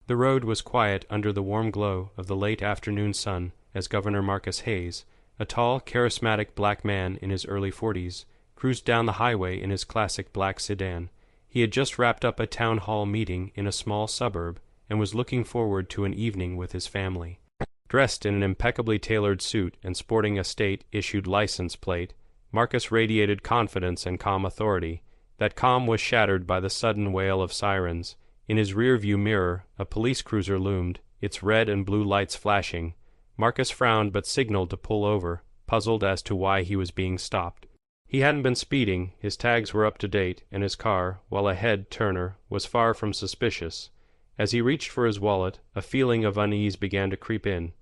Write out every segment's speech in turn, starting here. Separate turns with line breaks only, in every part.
The road was quiet under the warm glow of the late afternoon sun as Governor Marcus Hayes, a tall, charismatic black man in his early 40s, cruised down the highway in his classic black sedan. He had just wrapped up a town hall meeting in a small suburb and was looking forward to an evening with his family. Dressed in an impeccably tailored suit and sporting a state-issued license plate, Marcus radiated confidence and calm authority. That calm was shattered by the sudden wail of sirens. In his rear-view mirror, a police cruiser loomed, its red and blue lights flashing. Marcus frowned but signaled to pull over, puzzled as to why he was being stopped. He hadn't been speeding, his tags were up to date, and his car, while ahead Turner, was far from suspicious. As he reached for his wallet, a feeling of unease began to creep in.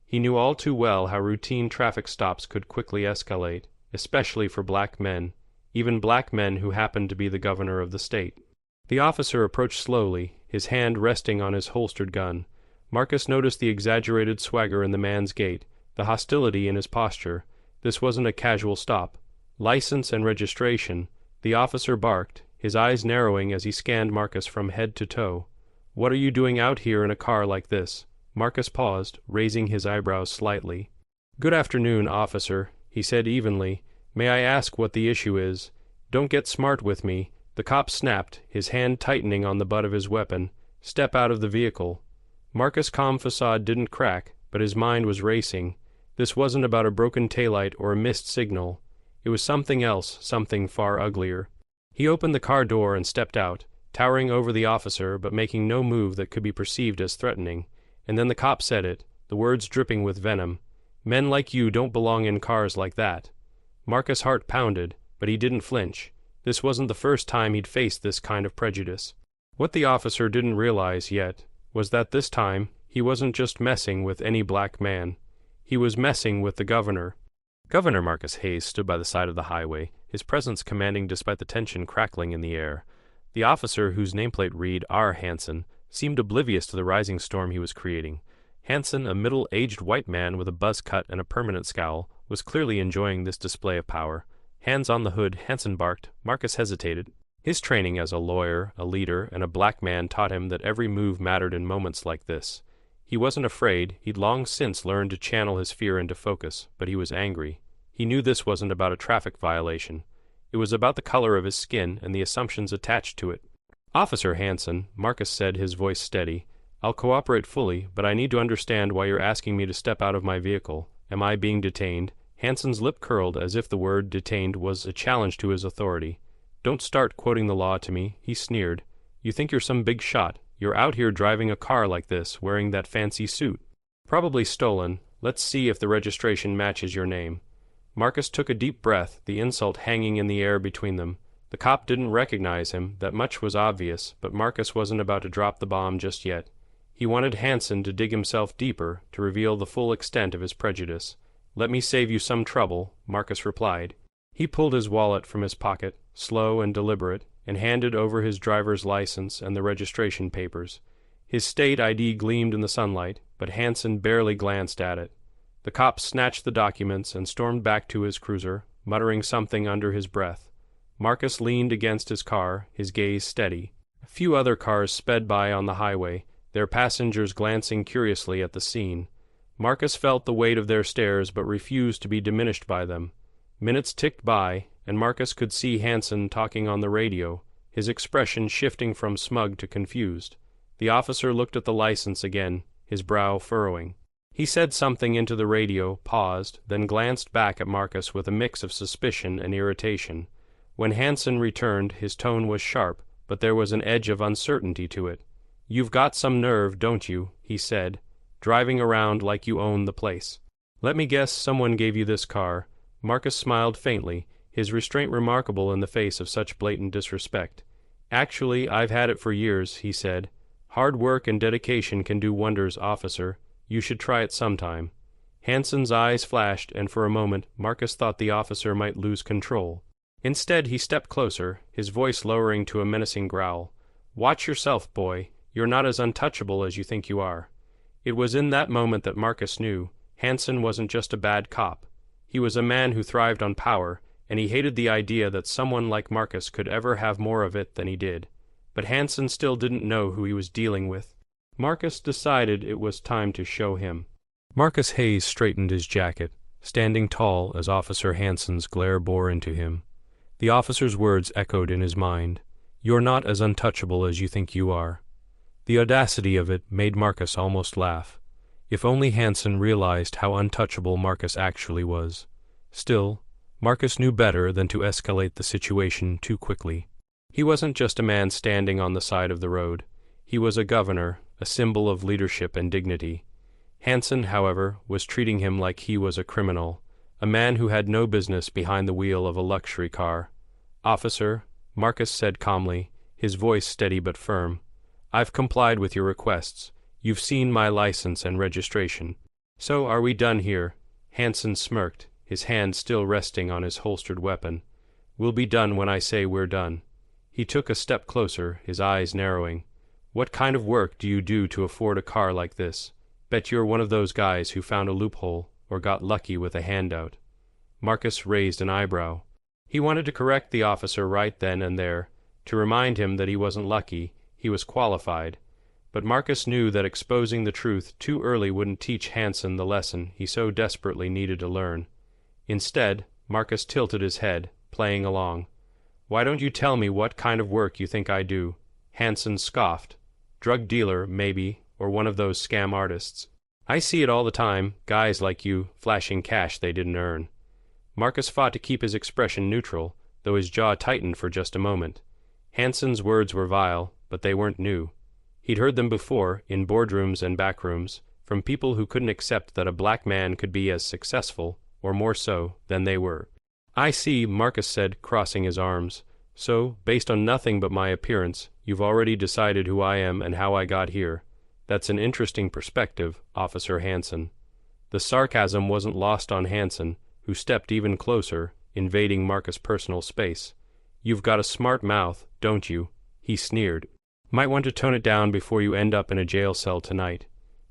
He knew all too well how routine traffic stops could quickly escalate, especially for black men, even black men who happened to be the governor of the state. The officer approached slowly, his hand resting on his holstered gun. Marcus noticed the exaggerated swagger in the man's gait, the hostility in his posture. This wasn't a casual stop. License and registration. The officer barked, his eyes narrowing as he scanned Marcus from head to toe. "What are you doing out here in a car like this?" Marcus paused, raising his eyebrows slightly. "Good afternoon, officer," he said evenly. "May I ask what the issue is?" "Don't get smart with me." The cop snapped, his hand tightening on the butt of his weapon. "Step out of the vehicle." Marcus' calm facade didn't crack, but his mind was racing. This wasn't about a broken taillight or a missed signal. It was something else, something far uglier. He opened the car door and stepped out, towering over the officer but making no move that could be perceived as threatening. And then the cop said it, the words dripping with venom. "Men like you don't belong in cars like that." Marcus' heart pounded, but he didn't flinch. This wasn't the first time he'd faced this kind of prejudice. What the officer didn't realize yet was that this time he wasn't just messing with any black man. He was messing with the governor. Governor Marcus Hayes stood by the side of the highway, his presence commanding despite the tension crackling in the air. The officer, whose nameplate read R. Hanson, seemed oblivious to the rising storm he was creating. Hanson, a middle-aged white man with a buzz cut and a permanent scowl, was clearly enjoying this display of power. Hands on the hood, Hanson barked. Marcus hesitated. His training as a lawyer, a leader, and a black man taught him that every move mattered in moments like this. He wasn't afraid, he'd long since learned to channel his fear into focus, but he was angry. He knew this wasn't about a traffic violation. It was about the color of his skin and the assumptions attached to it. "Officer Hanson," Marcus said, his voice steady, "I'll cooperate fully, but I need to understand why you're asking me to step out of my vehicle. Am I being detained?" Hanson's lip curled as if the word detained was a challenge to his authority. "Don't start quoting the law to me," he sneered. "You think you're some big shot. You're out here driving a car like this, wearing that fancy suit. Probably stolen. Let's see if the registration matches your name." Marcus took a deep breath, the insult hanging in the air between them. The cop didn't recognize him, that much was obvious, but Marcus wasn't about to drop the bomb just yet. He wanted Hanson to dig himself deeper, to reveal the full extent of his prejudice. "Let me save you some trouble," Marcus replied. He pulled his wallet from his pocket, slow and deliberate, and handed over his driver's license and the registration papers. His state ID gleamed in the sunlight, but Hanson barely glanced at it. The cop snatched the documents and stormed back to his cruiser, muttering something under his breath. Marcus leaned against his car, his gaze steady. A few other cars sped by on the highway, their passengers glancing curiously at the scene. Marcus felt the weight of their stares but refused to be diminished by them. Minutes ticked by, and Marcus could see Hanson talking on the radio, his expression shifting from smug to confused. The officer looked at the license again, his brow furrowing. He said something into the radio, paused, then glanced back at Marcus with a mix of suspicion and irritation. When Hanson returned, his tone was sharp, but there was an edge of uncertainty to it. "You've got some nerve, don't you?" he said, "driving around like you own the place. Let me guess someone gave you this car." Marcus smiled faintly, his restraint remarkable in the face of such blatant disrespect. "Actually, I've had it for years," he said. "Hard work and dedication can do wonders, officer. You should try it sometime." Hanson's eyes flashed, and for a moment Marcus thought the officer might lose control. Instead, he stepped closer, his voice lowering to a menacing growl. "Watch yourself, boy. You're not as untouchable as you think you are." It was in that moment that Marcus knew Hanson wasn't just a bad cop. He was a man who thrived on power, and he hated the idea that someone like Marcus could ever have more of it than he did. But Hanson still didn't know who he was dealing with. Marcus decided it was time to show him. Marcus Hayes straightened his jacket, standing tall as Officer Hanson's glare bore into him. The officer's words echoed in his mind. "You're not as untouchable as you think you are." The audacity of it made Marcus almost laugh. If only Hanson realized how untouchable Marcus actually was. Still, Marcus knew better than to escalate the situation too quickly. He wasn't just a man standing on the side of the road. He was a governor, a symbol of leadership and dignity. Hanson, however, was treating him like he was a criminal, a man who had no business behind the wheel of a luxury car. "Officer," Marcus said calmly, his voice steady but firm, "I've complied with your requests. You've seen my license and registration. So are we done here?" Hanson smirked, his hand still resting on his holstered weapon. "We'll be done when I say we're done." He took a step closer, his eyes narrowing. "What kind of work do you do to afford a car like this? Bet you're one of those guys who found a loophole or got lucky with a handout." Marcus raised an eyebrow. He wanted to correct the officer right then and there, to remind him that he wasn't lucky, he was qualified. But Marcus knew that exposing the truth too early wouldn't teach Hanson the lesson he so desperately needed to learn. Instead, Marcus tilted his head, playing along. "Why don't you tell me what kind of work you think I do?" Hanson scoffed. "Drug dealer, maybe, or one of those scam artists. I see it all the time, guys like you, flashing cash they didn't earn." Marcus fought to keep his expression neutral, though his jaw tightened for just a moment. Hanson's words were vile, but they weren't new. He'd heard them before, in boardrooms and backrooms, from people who couldn't accept that a black man could be as successful, or more so, than they were. "I see," Marcus said, crossing his arms. "So, based on nothing but my appearance, you've already decided who I am and how I got here. That's an interesting perspective, Officer Hanson." The sarcasm wasn't lost on Hanson, who stepped even closer, invading Marcus' personal space. "You've got a smart mouth, don't you?" he sneered. "Might want to tone it down before you end up in a jail cell tonight."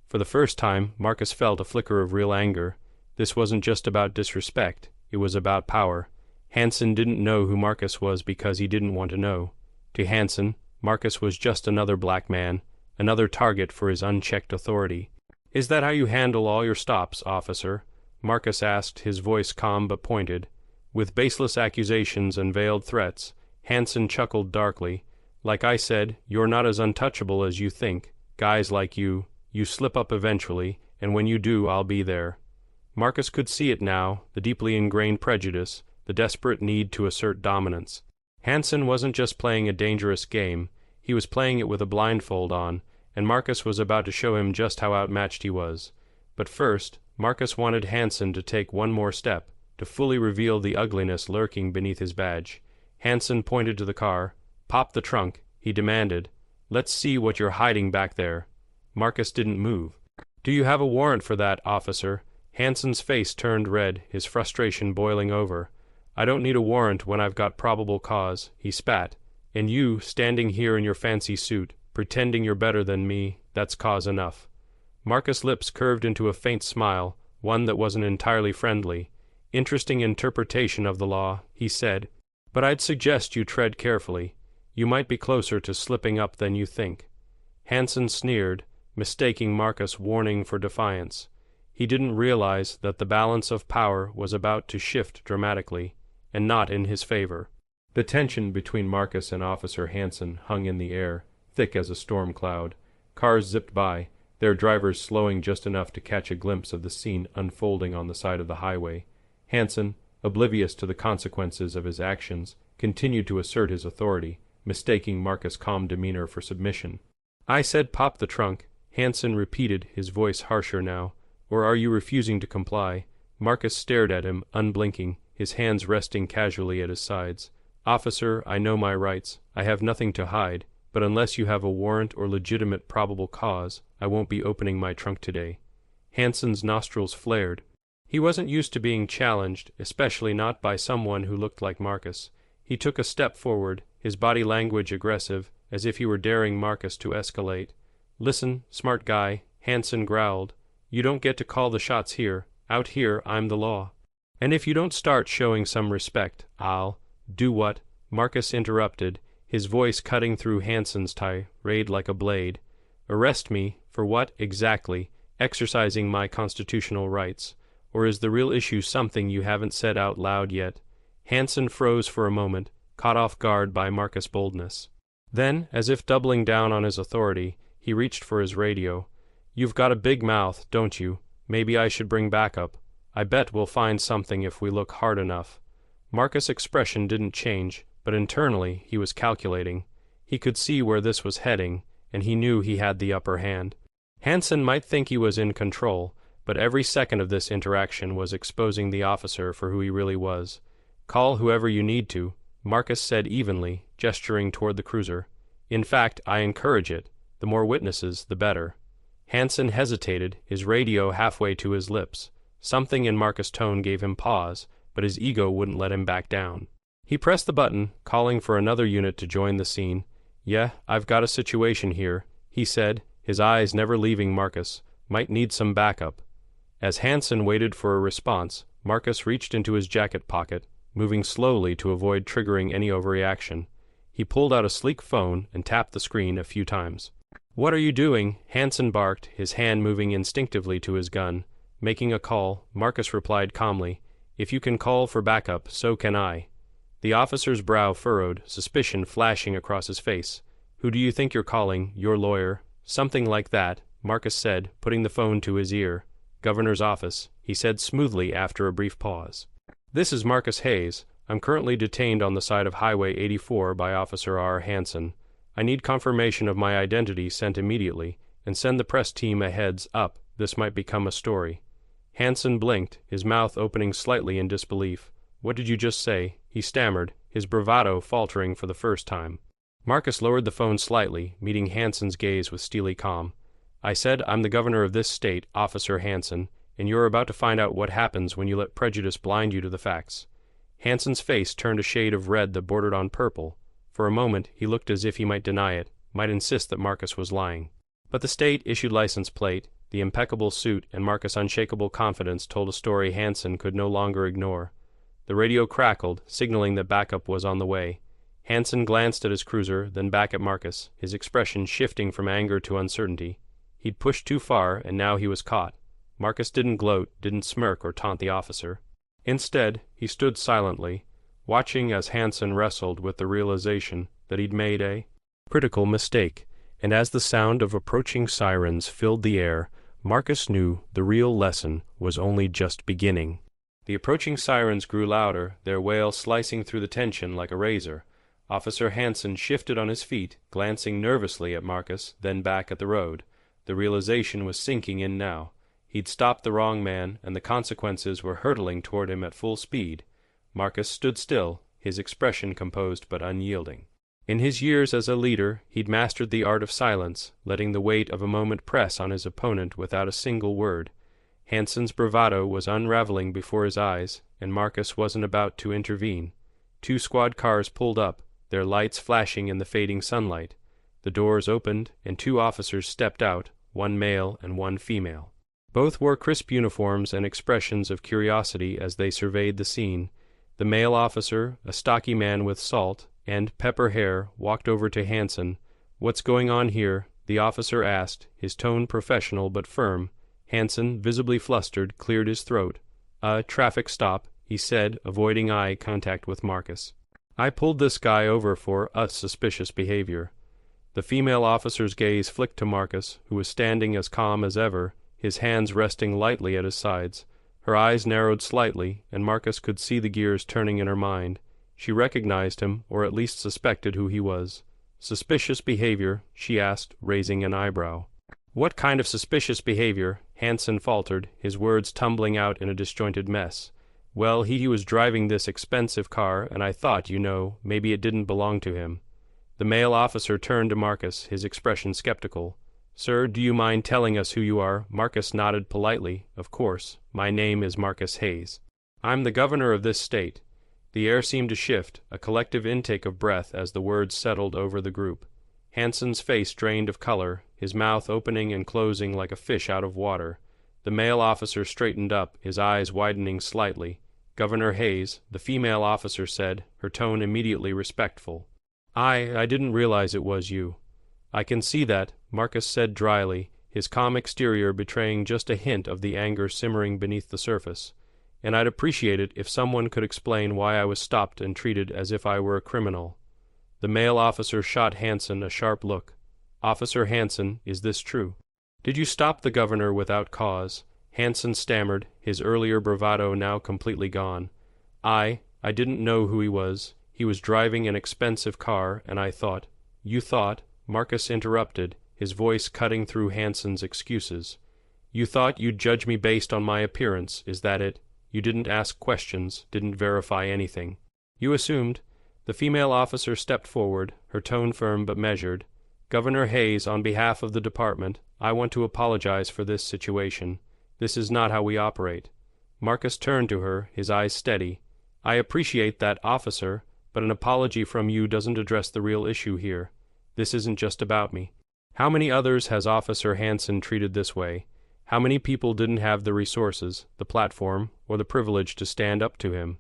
For the first time, Marcus felt a flicker of real anger. This wasn't just about disrespect, it was about power. Hanson didn't know who Marcus was because he didn't want to know. To Hanson, Marcus was just another black man, another target for his unchecked authority. "Is that how you handle all your stops, officer?" Marcus asked, his voice calm but pointed. With baseless accusations and veiled threats, Hanson chuckled darkly. "Like I said, you're not as untouchable as you think. Guys like you slip up eventually, and when you do, I'll be there." Marcus could see it now, the deeply ingrained prejudice, the desperate need to assert dominance. Hanson wasn't just playing a dangerous game, he was playing it with a blindfold on, and Marcus was about to show him just how outmatched he was. But first, Marcus wanted Hanson to take one more step, to fully reveal the ugliness lurking beneath his badge. Hanson pointed to the car. "Pop the trunk," he demanded. "Let's see what you're hiding back there." Marcus didn't move. "Do you have a warrant for that, officer?" Hanson's face turned red, his frustration boiling over. "I don't need a warrant when I've got probable cause," he spat. "And you, standing here in your fancy suit, pretending you're better than me, that's cause enough." Marcus' lips curved into a faint smile, one that wasn't entirely friendly. "Interesting interpretation of the law," he said. "But I'd suggest you tread carefully. You might be closer to slipping up than you think." Hanson sneered, mistaking Marcus' warning for defiance. He didn't realize that the balance of power was about to shift dramatically, and not in his favor. The tension between Marcus and Officer Hanson hung in the air, thick as a storm cloud. Cars zipped by, their drivers slowing just enough to catch a glimpse of the scene unfolding on the side of the highway. Hanson, oblivious to the consequences of his actions, continued to assert his authority, mistaking Marcus' calm demeanor for submission. "I said pop the trunk," Hanson repeated, his voice harsher now. "Or are you refusing to comply?" Marcus stared at him, unblinking, his hands resting casually at his sides. "Officer, I know my rights. I have nothing to hide, but unless you have a warrant or legitimate probable cause, I won't be opening my trunk today." Hanson's nostrils flared. He wasn't used to being challenged, especially not by someone who looked like Marcus. He took a step forward, his body language aggressive, as if he were daring Marcus to escalate. "Listen, smart guy," Hanson growled. "You don't get to call the shots here. Out here, I'm the law. And if you don't start showing some respect, I'll—" "Do what?" Marcus interrupted, his voice cutting through Hanson's tirade like a blade. Arrest me for what, exactly, exercising my constitutional rights? Or is the real issue something you haven't said out loud yet? Hansen froze for a moment, caught off guard by Marcus' boldness. Then, as if doubling down on his authority, he reached for his radio. "You've got a big mouth, don't you? Maybe I should bring backup. I bet we'll find something if we look hard enough." Marcus' expression didn't change, but internally he was calculating. He could see where this was heading, and he knew he had the upper hand. Hansen might think he was in control, but every second of this interaction was exposing the officer for who he really was. "Call whoever you need to," Marcus said evenly, gesturing toward the cruiser. "In fact, I encourage it. The more witnesses, the better." Hansen hesitated, his radio halfway to his lips. Something in Marcus' tone gave him pause, but his ego wouldn't let him back down. He pressed the button, calling for another unit to join the scene. "Yeah, I've got a situation here," he said, his eyes never leaving Marcus. "Might need some backup." As Hansen waited for a response, Marcus reached into his jacket pocket, moving slowly to avoid triggering any overreaction. He pulled out a sleek phone and tapped the screen a few times. "What are you doing?" Hansen barked, his hand moving instinctively to his gun. Making a call, Marcus replied calmly, "If you can call for backup, so can I." The officer's brow furrowed, suspicion flashing across his face. "Who do you think you're calling? Your lawyer?" "Something like that," Marcus said, putting the phone to his ear. "Governor's office," he said smoothly after a brief pause. "This is Marcus Hayes. I'm currently detained on the side of Highway 84 by Officer R. Hansen. I need confirmation of my identity sent immediately, and send the press team a heads up. This might become a story." Hansen blinked, his mouth opening slightly in disbelief. "What did you just say?" he stammered, his bravado faltering for the first time. Marcus lowered the phone slightly, meeting Hansen's gaze with steely calm. "I said I'm the governor of this state, Officer Hansen, and you're about to find out what happens when you let prejudice blind you to the facts." Hansen's face turned a shade of red that bordered on purple. For a moment he looked as if he might deny it, might insist that Marcus was lying. But the state-issued license plate, the impeccable suit, and Marcus' unshakable confidence told a story Hansen could no longer ignore. The radio crackled, signaling that backup was on the way. Hansen glanced at his cruiser, then back at Marcus, his expression shifting from anger to uncertainty. He'd pushed too far, and now he was caught. Marcus didn't gloat, didn't smirk or taunt the officer. Instead, he stood silently, watching as Hansen wrestled with the realization that he'd made a critical mistake, and as the sound of approaching sirens filled the air, Marcus knew the real lesson was only just beginning. The approaching sirens grew louder, their wail slicing through the tension like a razor. Officer Hansen shifted on his feet, glancing nervously at Marcus, then back at the road. The realization was sinking in now. He'd stopped the wrong man, and the consequences were hurtling toward him at full speed. Marcus stood still, his expression composed but unyielding. In his years as a leader, he'd mastered the art of silence, letting the weight of a moment press on his opponent without a single word. Hansen's bravado was unraveling before his eyes, and Marcus wasn't about to intervene. 2 squad cars pulled up, their lights flashing in the fading sunlight. The doors opened, and 2 officers stepped out, 1 male and 1 female. Both wore crisp uniforms and expressions of curiosity as they surveyed the scene. The male officer, a stocky man with salt and pepper hair, walked over to Hansen. "What's going on here?" the officer asked, his tone professional but firm. Hansen, visibly flustered, cleared his throat. "A traffic stop," he said, avoiding eye contact with Marcus. "I pulled this guy over for suspicious behavior." The female officer's gaze flicked to Marcus, who was standing as calm as ever, his hands resting lightly at his sides. Her eyes narrowed slightly, and Marcus could see the gears turning in her mind. She recognized him, or at least suspected who he was. "Suspicious behavior?" she asked, raising an eyebrow. "What kind of suspicious behavior?" Hansen faltered, his words tumbling out in a disjointed mess. "Well, he was driving this expensive car, and I thought, maybe it didn't belong to him." The male officer turned to Marcus, his expression skeptical. "Sir, do you mind telling us who you are?" Marcus nodded politely. "Of course. My name is Marcus Hayes. I'm the governor of this state." The air seemed to shift, a collective intake of breath as the words settled over the group. Hansen's face drained of color, his mouth opening and closing like a fish out of water. The male officer straightened up, his eyes widening slightly. "Governor Hayes," the female officer said, her tone immediately respectful. I didn't realize it was you." "I can see that," Marcus said dryly, his calm exterior betraying just a hint of the anger simmering beneath the surface. "And I'd appreciate it if someone could explain why I was stopped and treated as if I were a criminal." The male officer shot Hansen a sharp look. "Officer Hansen, is this true?" "Did you stop the governor without cause?" Hansen stammered, his earlier bravado now completely gone. I didn't know who he was. He was driving an expensive car, and I thought—" "You thought," Marcus interrupted, his voice cutting through Hansen's excuses. "You thought you'd judge me based on my appearance, is that it? You didn't ask questions, didn't verify anything. You assumed." The female officer stepped forward, her tone firm but measured. "Governor Hayes, on behalf of the department, I want to apologize for this situation. This is not how we operate." Marcus turned to her, his eyes steady. "I appreciate that, officer, but an apology from you doesn't address the real issue here. This isn't just about me. How many others has Officer Hansen treated this way? How many people didn't have the resources, the platform, or the privilege to stand up to him?"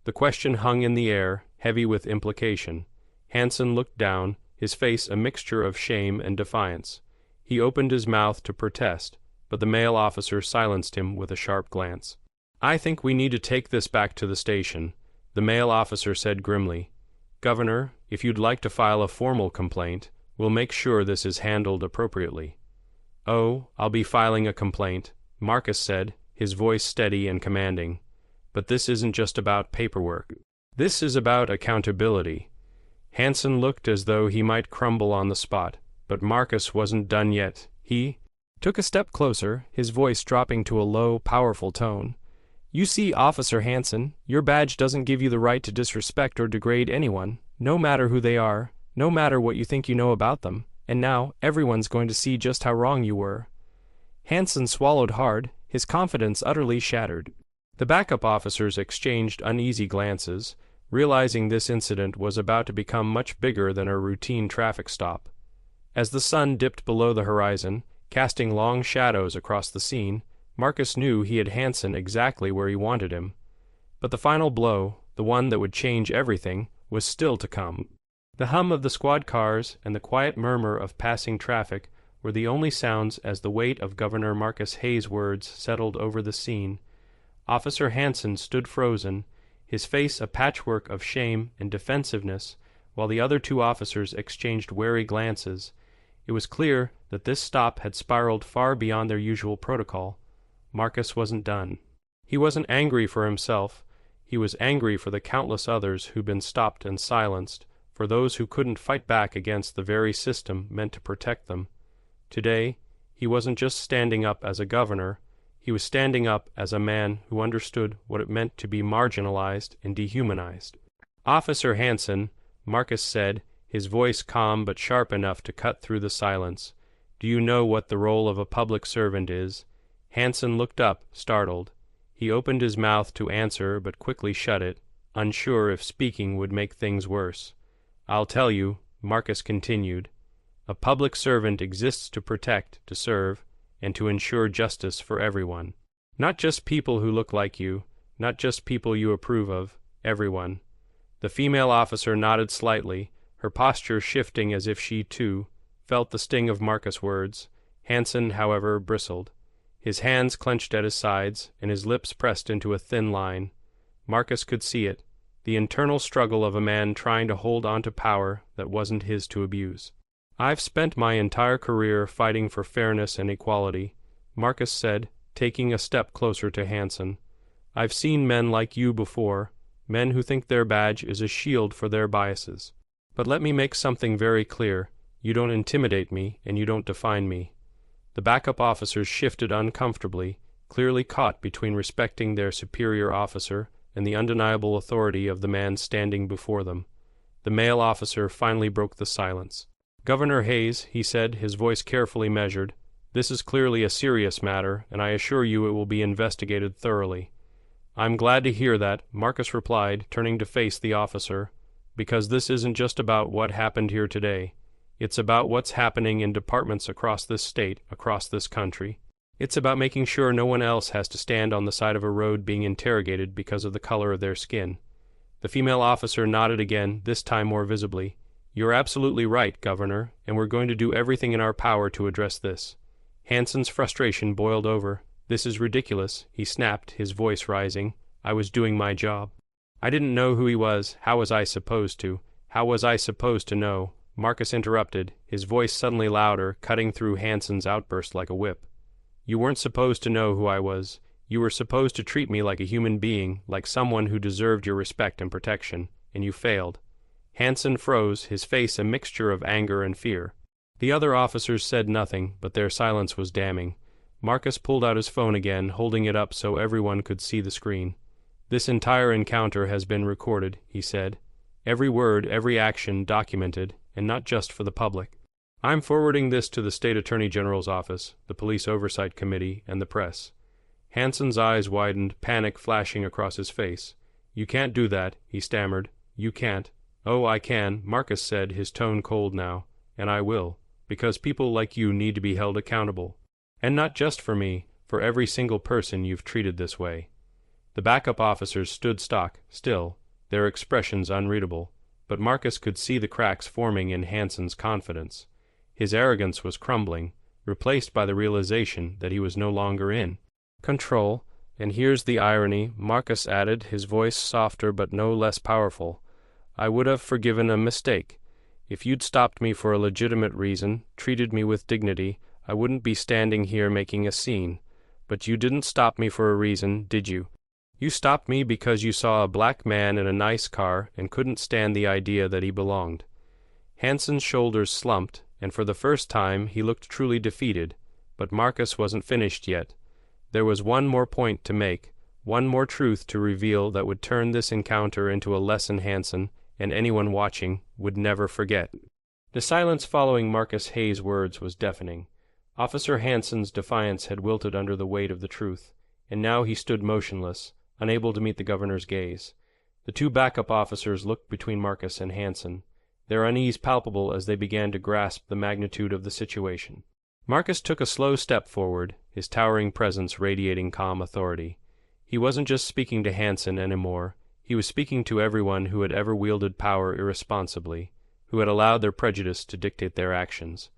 The question hung in the air, heavy with implication. Hansen looked down, his face a mixture of shame and defiance. He opened his mouth to protest, but the male officer silenced him with a sharp glance. "I think we need to take this back to the station," the male officer said grimly. "Governor, if you'd like to file a formal complaint, we'll make sure this is handled appropriately." "Oh, I'll be filing a complaint," Marcus said, his voice steady and commanding. "But this isn't just about paperwork. This is about accountability." Hansen looked as though he might crumble on the spot, but Marcus wasn't done yet. He took a step closer, his voice dropping to a low, powerful tone. "You see, Officer Hansen, your badge doesn't give you the right to disrespect or degrade anyone, no matter who they are, no matter what you think you know about them, and now everyone's going to see just how wrong you were." Hansen swallowed hard, his confidence utterly shattered. The backup officers exchanged uneasy glances, realizing this incident was about to become much bigger than a routine traffic stop. As the sun dipped below the horizon, casting long shadows across the scene, Marcus knew he had Hansen exactly where he wanted him. But the final blow, the one that would change everything, was still to come. The hum of the squad cars and the quiet murmur of passing traffic were the only sounds as the weight of Governor Marcus Hayes' words settled over the scene. Officer Hansen stood frozen, his face a patchwork of shame and defensiveness, while the other two officers exchanged wary glances. It was clear that this stop had spiraled far beyond their usual protocol. Marcus wasn't done. He wasn't angry for himself. He was angry for the countless others who'd been stopped and silenced, for those who couldn't fight back against the very system meant to protect them. Today, he wasn't just standing up as a governor, he was standing up as a man who understood what it meant to be marginalized and dehumanized. "Officer Hansen," Marcus said, his voice calm but sharp enough to cut through the silence, "do you know what the role of a public servant is?" Hansen looked up, startled. He opened his mouth to answer but quickly shut it, unsure if speaking would make things worse. "I'll tell you," Marcus continued. "A public servant exists to protect, to serve, and to ensure justice for everyone. Not just people who look like you, not just people you approve of, everyone." The female officer nodded slightly, her posture shifting as if she, too, felt the sting of Marcus' words. Hansen, however, bristled. His hands clenched at his sides, and his lips pressed into a thin line. Marcus could see it, the internal struggle of a man trying to hold on to power that wasn't his to abuse. "I've spent my entire career fighting for fairness and equality," Marcus said, taking a step closer to Hansen. "I've seen men like you before, men who think their badge is a shield for their biases. But let me make something very clear. You don't intimidate me, and you don't define me." The backup officers shifted uncomfortably, clearly caught between respecting their superior officer and the undeniable authority of the man standing before them. The male officer finally broke the silence. "Governor Hayes," he said, his voice carefully measured, "this is clearly a serious matter, and I assure you it will be investigated thoroughly." "I'm glad to hear that," Marcus replied, turning to face the officer, "because this isn't just about what happened here today. It's about what's happening in departments across this state, across this country. It's about making sure no one else has to stand on the side of a road being interrogated because of the color of their skin." The female officer nodded again, this time more visibly. "You're absolutely right, Governor, and we're going to do everything in our power to address this." Hanson's frustration boiled over. "This is ridiculous," he snapped, his voice rising. "I was doing my job. I didn't know who he was. How was I supposed to? How was I supposed to know?" Marcus interrupted, his voice suddenly louder, cutting through Hanson's outburst like a whip. "You weren't supposed to know who I was. You were supposed to treat me like a human being, like someone who deserved your respect and protection, and you failed." Hanson froze, his face a mixture of anger and fear. The other officers said nothing, but their silence was damning. Marcus pulled out his phone again, holding it up so everyone could see the screen. "This entire encounter has been recorded," he said. "Every word, every action documented, and not just for the public. I'm forwarding this to the State Attorney General's office, the Police Oversight Committee, and the press." Hanson's eyes widened, panic flashing across his face. "You can't do that," he stammered. "You can't." "Oh, I can," Marcus said, his tone cold now. "And I will, because people like you need to be held accountable. And not just for me, for every single person you've treated this way." The backup officers stood stock, still, their expressions unreadable, but Marcus could see the cracks forming in Hanson's confidence. His arrogance was crumbling, replaced by the realization that he was no longer in control. "And here's the irony," Marcus added, his voice softer but no less powerful. "I would have forgiven a mistake. If you'd stopped me for a legitimate reason, treated me with dignity, I wouldn't be standing here making a scene. But you didn't stop me for a reason, did you? You stopped me because you saw a black man in a nice car and couldn't stand the idea that he belonged." Hanson's shoulders slumped, and for the first time he looked truly defeated, but Marcus wasn't finished yet. There was one more point to make, one more truth to reveal that would turn this encounter into a lesson Hanson, and anyone watching, would never forget. The silence following Marcus Hayes' words was deafening. Officer Hanson's defiance had wilted under the weight of the truth, and now he stood motionless, unable to meet the governor's gaze. The two backup officers looked between Marcus and Hanson, their unease palpable as they began to grasp the magnitude of the situation. Marcus took a slow step forward, his towering presence radiating calm authority. He wasn't just speaking to Hanson anymore, he was speaking to everyone who had ever wielded power irresponsibly, who had allowed their prejudice to dictate their actions.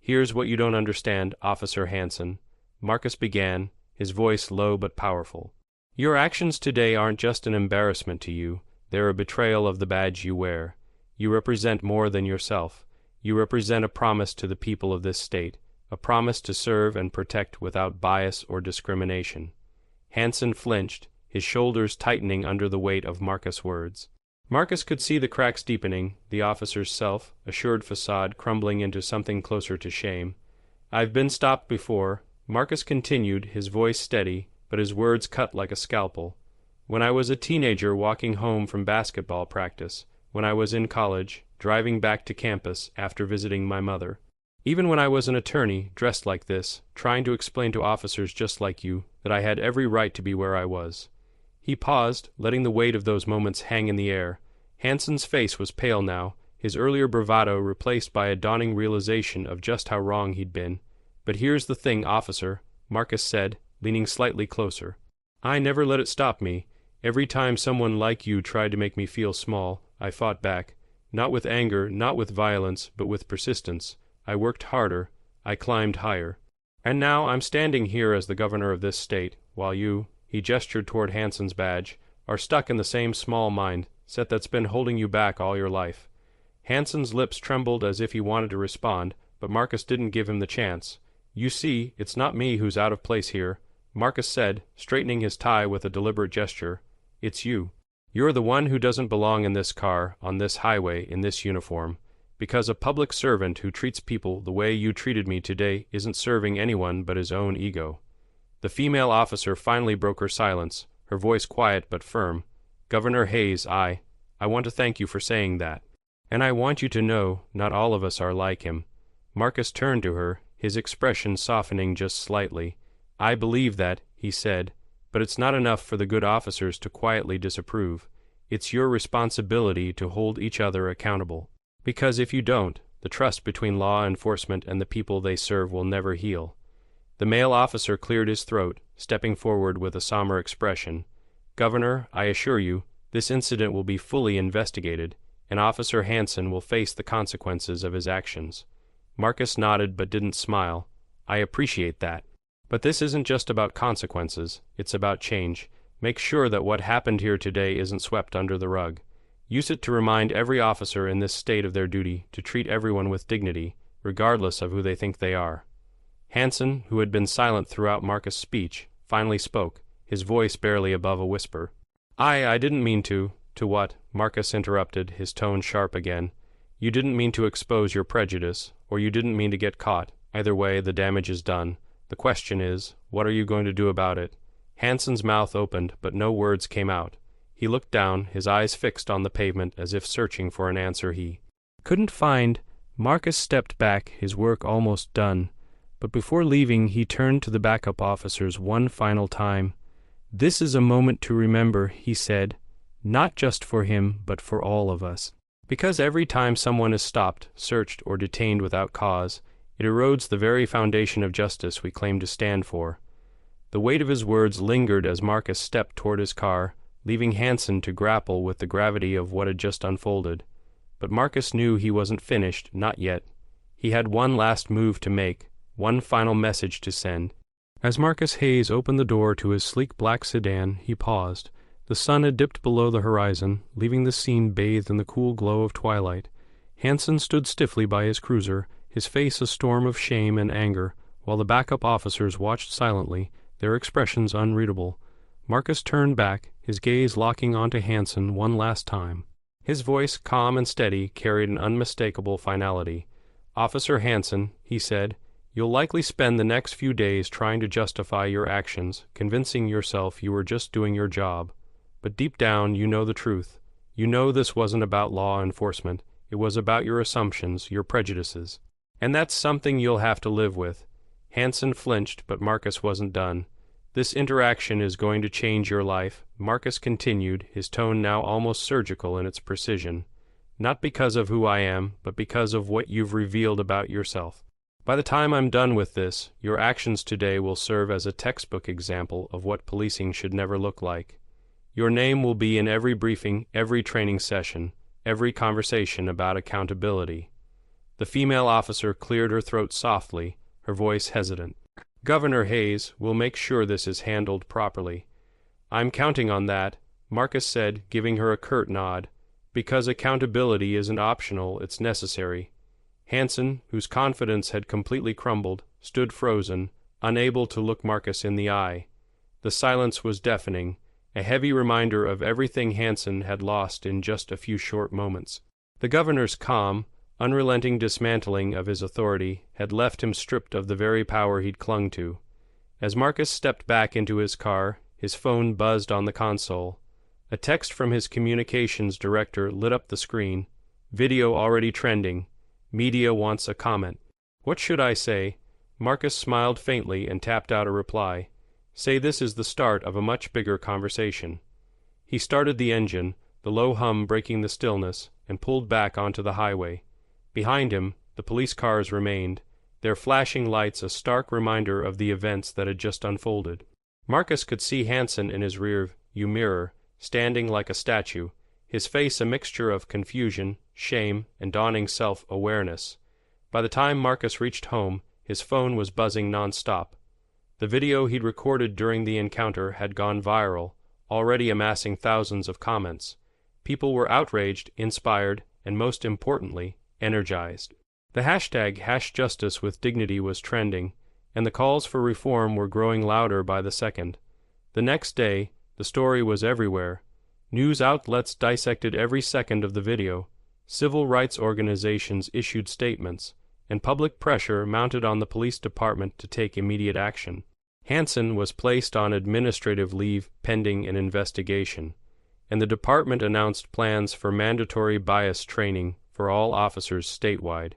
"Here's what you don't understand, Officer Hanson," Marcus began, his voice low but powerful. "Your actions today aren't just an embarrassment to you, they're a betrayal of the badge you wear. You represent more than yourself. You represent a promise to the people of this state, a promise to serve and protect without bias or discrimination." Hanson flinched, his shoulders tightening under the weight of Marcus' words. Marcus could see the cracks deepening, the officer's self-assured facade crumbling into something closer to shame. "I've been stopped before," Marcus continued, his voice steady, but his words cut like a scalpel. "When I was a teenager walking home from basketball practice, when I was in college, driving back to campus after visiting my mother. Even when I was an attorney, dressed like this, trying to explain to officers just like you that I had every right to be where I was." He paused, letting the weight of those moments hang in the air. Hanson's face was pale now, his earlier bravado replaced by a dawning realization of just how wrong he'd been. "But here's the thing, officer," Marcus said, leaning slightly closer. "I never let it stop me. Every time someone like you tried to make me feel small, I fought back. Not with anger, not with violence, but with persistence. I worked harder. I climbed higher. And now I'm standing here as the governor of this state, while you," he gestured toward Hanson's badge, "are stuck in the same small mindset that's been holding you back all your life." Hanson's lips trembled as if he wanted to respond, but Marcus didn't give him the chance. "You see, it's not me who's out of place here," Marcus said, straightening his tie with a deliberate gesture. "It's you. You're the one who doesn't belong in this car, on this highway, in this uniform. Because a public servant who treats people the way you treated me today isn't serving anyone but his own ego." The female officer finally broke her silence, her voice quiet but firm. "Governor Hayes, I want to thank you for saying that. And I want you to know not all of us are like him." Marcus turned to her, his expression softening just slightly. "I believe that," he said, "but it's not enough for the good officers to quietly disapprove. It's your responsibility to hold each other accountable. Because if you don't, the trust between law enforcement and the people they serve will never heal." The male officer cleared his throat, stepping forward with a somber expression. "Governor, I assure you, this incident will be fully investigated, and Officer Hansen will face the consequences of his actions. Marcus nodded but didn't smile. I appreciate that. But this isn't just about consequences, it's about change. Make sure that what happened here today isn't swept under the rug. Use it to remind every officer in this state of their duty to treat everyone with dignity, regardless of who they think they are. Hansen, who had been silent throughout Marcus' speech, finally spoke, his voice barely above a whisper. I didn't mean to. To what? Marcus interrupted, his tone sharp again. You didn't mean to expose your prejudice, or you didn't mean to get caught. Either way, the damage is done. The question is, what are you going to do about it? Hansen's mouth opened, but no words came out. He looked down, his eyes fixed on the pavement as if searching for an answer he couldn't find. Marcus stepped back, his work almost done. But before leaving, he turned to the backup officers one final time. This is a moment to remember, he said, not just for him, but for all of us. Because every time someone is stopped, searched, or detained without cause, it erodes the very foundation of justice we claim to stand for. The weight of his words lingered as Marcus stepped toward his car, leaving Hansen to grapple with the gravity of what had just unfolded. But Marcus knew he wasn't finished, not yet. He had one last move to make, one final message to send. As Marcus Hayes opened the door to his sleek black sedan, he paused. The sun had dipped below the horizon, leaving the scene bathed in the cool glow of twilight. Hansen stood stiffly by his cruiser, his face a storm of shame and anger, while the backup officers watched silently, their expressions unreadable. Marcus turned back, his gaze locking onto Hansen one last time. His voice, calm and steady, carried an unmistakable finality. Officer Hansen, he said, you'll likely spend the next few days trying to justify your actions, convincing yourself you were just doing your job. But deep down, you know the truth. You know this wasn't about law enforcement. It was about your assumptions, your prejudices. And that's something you'll have to live with. Hansen flinched, but Marcus wasn't done. This interaction is going to change your life, Marcus continued, his tone now almost surgical in its precision. Not because of who I am, but because of what you've revealed about yourself. By the time I'm done with this, your actions today will serve as a textbook example of what policing should never look like. Your name will be in every briefing, every training session, every conversation about accountability. The female officer cleared her throat softly, her voice hesitant. Governor Hayes will make sure this is handled properly. I'm counting on that, Marcus said, giving her a curt nod. Because accountability isn't optional, it's necessary. Hansen, whose confidence had completely crumbled, stood frozen, unable to look Marcus in the eye. The silence was deafening, a heavy reminder of everything Hansen had lost in just a few short moments. The governor's calm, unrelenting dismantling of his authority had left him stripped of the very power he'd clung to. As Marcus stepped back into his car, his phone buzzed on the console. A text from his communications director lit up the screen. Video already trending. Media wants a comment. What should I say? Marcus smiled faintly and tapped out a reply. Say this is the start of a much bigger conversation. He started the engine, the low hum breaking the stillness, and pulled back onto the highway. Behind him, the police cars remained, their flashing lights a stark reminder of the events that had just unfolded. Marcus could see Hansen in his rear-view mirror, standing like a statue, his face a mixture of confusion, shame, and dawning self-awareness. By the time Marcus reached home, his phone was buzzing non-stop. The video he'd recorded during the encounter had gone viral, already amassing thousands of comments. People were outraged, inspired, and most importantly, energized. The hashtag #HashJusticeWithDignity was trending, and the calls for reform were growing louder by the second. The next day, the story was everywhere. News outlets dissected every second of the video. Civil rights organizations issued statements, and public pressure mounted on the police department to take immediate action. Hansen was placed on administrative leave pending an investigation, and the department announced plans for mandatory bias training for all officers statewide.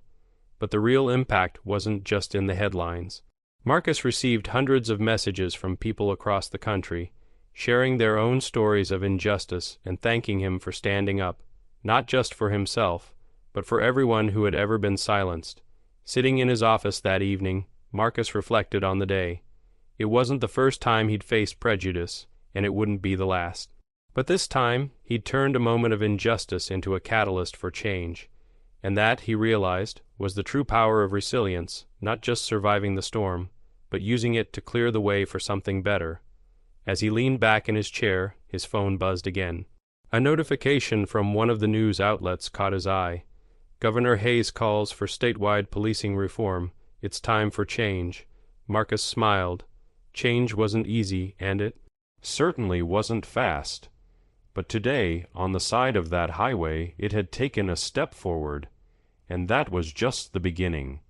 But the real impact wasn't just in the headlines. Marcus received hundreds of messages from people across the country, sharing their own stories of injustice and thanking him for standing up, not just for himself, but for everyone who had ever been silenced. Sitting in his office that evening, Marcus reflected on the day. It wasn't the first time he'd faced prejudice, and it wouldn't be the last. But this time he'd turned a moment of injustice into a catalyst for change, and that, he realized, was the true power of resilience, not just surviving the storm, but using it to clear the way for something better. As he leaned back in his chair, his phone buzzed again. A notification from one of the news outlets caught his eye. Governor Hayes calls for statewide policing reform. It's time for change. Marcus smiled. Change wasn't easy, and it certainly wasn't fast. But today, on the side of that highway, it had taken a step forward. And that was just the beginning.